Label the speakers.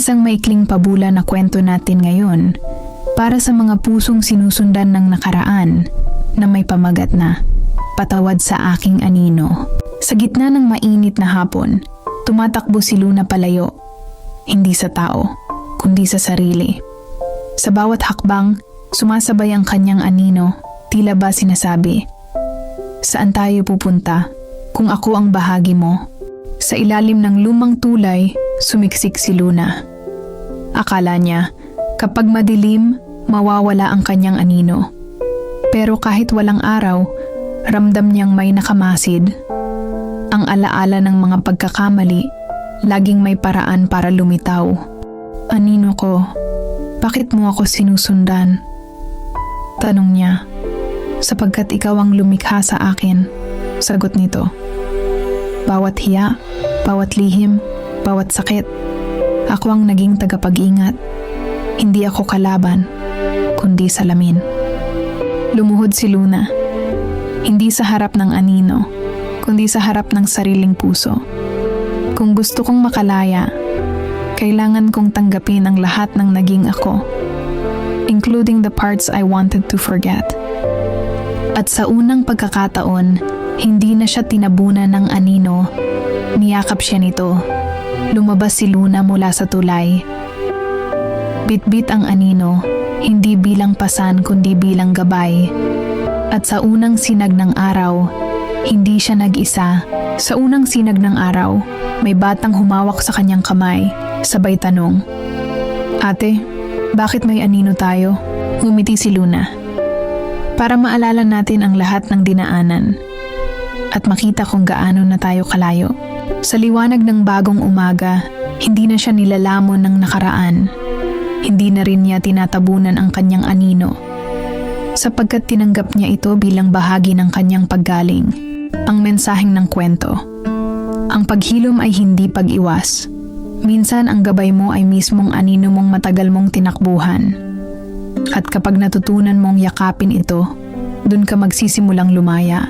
Speaker 1: Isang maikling pabula na kwento natin ngayon para sa mga pusong sinusundan ng nakaraan na may pamagat na patawad sa aking anino. Sa gitna ng mainit na hapon, tumatakbo si Luna palayo, hindi sa tao, kundi sa sarili. Sa bawat hakbang, sumasabay ang kanyang anino, tila ba sinasabi, "Saan tayo pupunta kung ako ang bahagi mo?" Sa ilalim ng lumang tulay, sumiksik si Luna. Akala niya, kapag madilim, mawawala ang kanyang anino. Pero kahit walang araw, ramdam niyang may nakamasid. Ang alaala ng mga pagkakamali, laging may paraan para lumitaw. "Anino ko, bakit mo ako sinusundan?" Tanong niya. "Sapagkat ikaw ang lumikha sa akin," sagot nito. Bawat hiya, bawat lihim, bawat sakit, ako ang naging tagapag-ingat. Hindi ako kalaban, kundi salamin. Lumuhod si Luna. Hindi sa harap ng anino, kundi sa harap ng sariling puso. Kung gusto kong makalaya, kailangan kong tanggapin ang lahat ng naging ako, including the parts I wanted to forget. At sa unang pagkakataon, hindi na siya tinabunan ng anino, niyakap siya nito. Lumabas si Luna mula sa tulay. Bitbit ang anino, hindi bilang pasan kundi bilang gabay. At sa unang sinag ng araw, hindi siya nag-isa. Sa unang sinag ng araw, may batang humawak sa kanyang kamay, sabay tanong, "Ate, bakit may anino tayo?" Ngumiti si Luna. "Para maalala natin ang lahat ng dinaanan at makita kung gaano na tayo kalayo." Sa liwanag ng bagong umaga, hindi na siya nilalamon ng nakaraan. Hindi na rin niya tinatabunan ang kanyang anino, sapagkat tinanggap niya ito bilang bahagi ng kanyang paggaling. Ang mensaheng ng kwento. Ang paghilom ay hindi pag-iwas. Minsan ang gabay mo ay mismong anino mong matagal mong tinakbuhan. At kapag natutunan mong yakapin ito, dun ka magsisimulang lumaya.